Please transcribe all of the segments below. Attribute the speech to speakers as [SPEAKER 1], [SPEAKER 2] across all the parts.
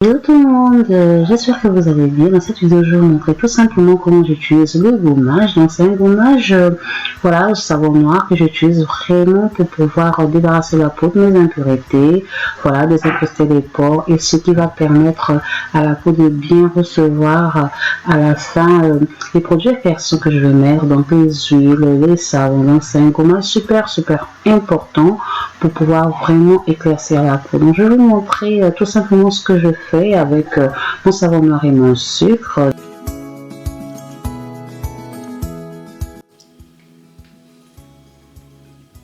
[SPEAKER 1] Hello tout le monde, j'espère que vous allez bien. Dans cette vidéo, je vais vous montrer tout simplement comment j'utilise le gommage. Donc c'est un gommage, voilà, au savon noir que j'utilise vraiment pour pouvoir débarrasser la peau de mes impuretés, voilà, désincruster les pores et ce qui va permettre à la peau de bien recevoir à la fin les produits à personne que je vais mettre, donc les huiles, les savons. Donc c'est un gommage super important pour pouvoir vraiment éclaircir la peau. Donc je vais vous montrer tout simplement ce que je fais avec mon savon noir et mon sucre.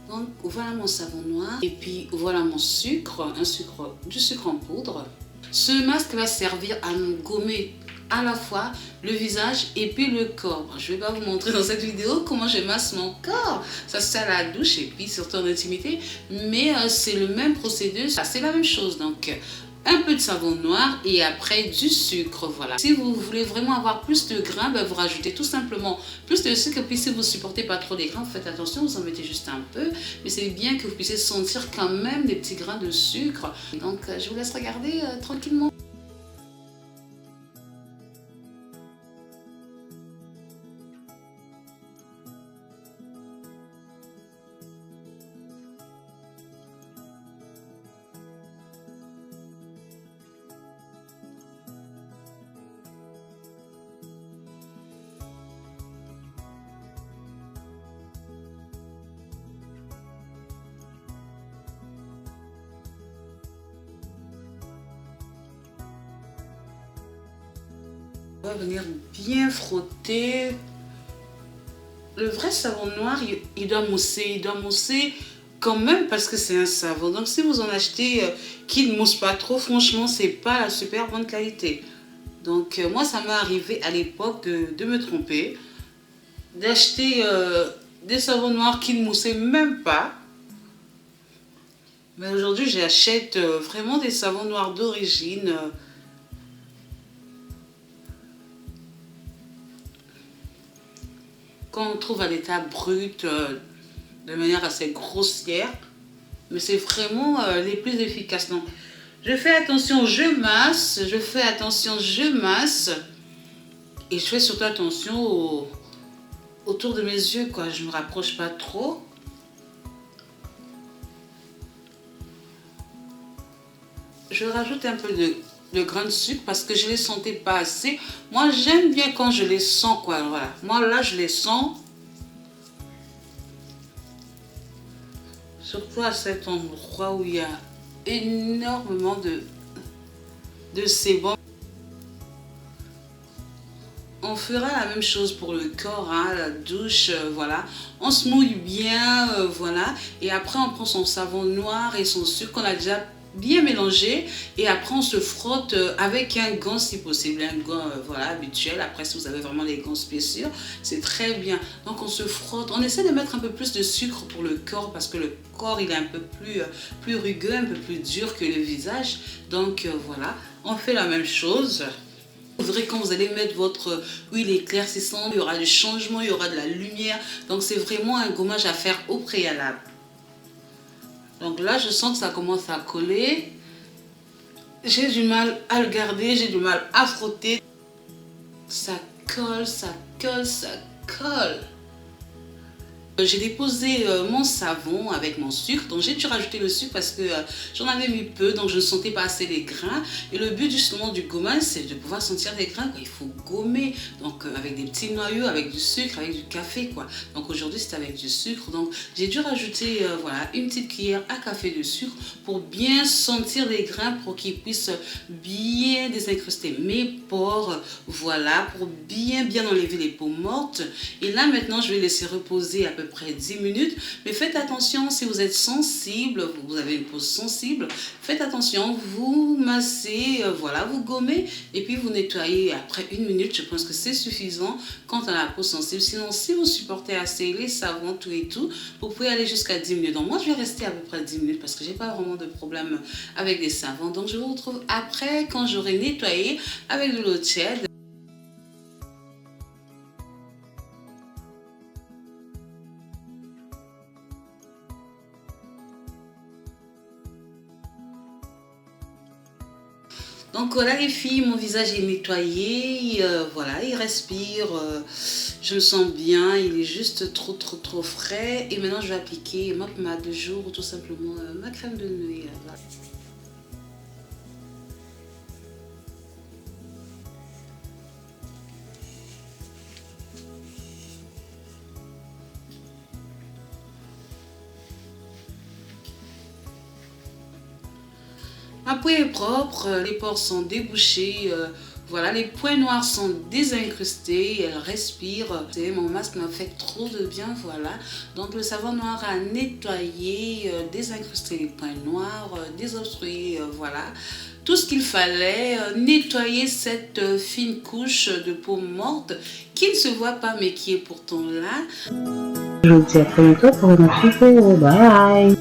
[SPEAKER 2] Donc voilà mon savon noir et puis voilà mon sucre, du sucre en poudre. Ce masque va servir à nous gommer à la fois le visage et puis le corps. Je ne vais pas vous montrer dans cette vidéo comment je masse mon corps. Ça se fait à la douche et puis surtout en intimité. Mais c'est le même procédé, c'est la même chose. Donc un peu de savon noir et après du sucre, voilà. Si vous voulez vraiment avoir plus de grains, ben vous rajoutez tout simplement plus de sucre. Et puis si vous ne supportez pas trop les grains, faites attention, vous en mettez juste un peu. Mais c'est bien que vous puissiez sentir quand même des petits grains de sucre. Donc je vous laisse regarder tranquillement. On va venir bien frotter. Le vrai savon noir, il doit mousser quand même parce que c'est un savon. Donc si vous en achetez qui ne mousse pas trop, franchement, c'est pas la super bonne qualité. Donc moi, ça m'est arrivé à l'époque de me tromper, d'acheter des savons noirs qui ne moussaient même pas. Mais aujourd'hui, j'achète vraiment des savons noirs d'origine. Qu'on trouve à l'état brut de manière assez grossière, mais c'est vraiment les plus efficaces. Donc, je fais attention, je masse, et je fais surtout attention autour de mes yeux, quoi. Je ne me rapproche pas trop. Je rajoute un peu de grains de sucre parce que je ne les sentais pas assez. Moi, j'aime bien quand je les sens, quoi. Voilà. Moi, là, je les sens. Surtout à cet endroit où il y a énormément de sébum. On fera la même chose pour le corps, hein, la douche, voilà. On se mouille bien, voilà. Et après, on prend son savon noir et son sucre qu'on a déjà bien mélangé. Et après, on se frotte avec un gant si possible, un gant voilà, habituel. Après, si vous avez vraiment des gants spéciaux, c'est très bien. Donc, on se frotte. On essaie de mettre un peu plus de sucre pour le corps parce que le corps, il est un peu plus rugueux, un peu plus dur que le visage. Donc, voilà. On fait la même chose. Vous verrez quand vous allez mettre votre huile éclaircissante, il y aura du changement, il y aura de la lumière. Donc c'est vraiment un gommage à faire au préalable. Donc là, je sens que ça commence à coller. J'ai du mal à le garder, j'ai du mal à frotter. Ça colle, ça colle, ça colle. J'ai déposé mon savon avec mon sucre, donc j'ai dû rajouter le sucre parce que j'en avais mis peu, donc je ne sentais pas assez les grains. Et le but justement du gommage, c'est de pouvoir sentir les grains, quoi. Il faut gommer, donc avec des petits noyaux, avec du sucre, avec du café, quoi. Donc aujourd'hui c'est avec du sucre, donc j'ai dû rajouter voilà, une petite cuillère à café de sucre pour bien sentir les grains, pour qu'ils puissent bien désincruster mes pores, voilà, pour bien enlever les peaux mortes. Et là maintenant je vais laisser reposer à peu près 10 minutes, mais faites attention si vous êtes sensible, vous avez une peau sensible, faites attention, vous massez, voilà, vous gommez et puis vous nettoyez après 1 minute. Je pense que c'est suffisant quand on a la peau sensible. Sinon, si vous supportez assez les savons, tout et tout, vous pouvez aller jusqu'à 10 minutes. Donc moi je vais rester à peu près 10 minutes parce que j'ai pas vraiment de problème avec des savons. Donc je vous retrouve après quand j'aurai nettoyé avec de l'eau tiède. Donc voilà les filles, mon visage est nettoyé, voilà, il respire, je me sens bien, il est juste trop frais. Et maintenant je vais appliquer ma pommade de jour ou tout simplement ma crème de nuit. Voilà. Ma peau est propre, les pores sont débouchés, voilà, les points noirs sont désincrustés, elle respire. Mon masque m'a fait trop de bien, voilà. Donc le savon noir a nettoyé, désincrusté les points noirs, désobstrué, voilà. Tout ce qu'il fallait, nettoyer cette fine couche de peau morte qui ne se voit pas mais qui est pourtant là.
[SPEAKER 1] Je vous dis à très bientôt pour une autre vidéo. Bye!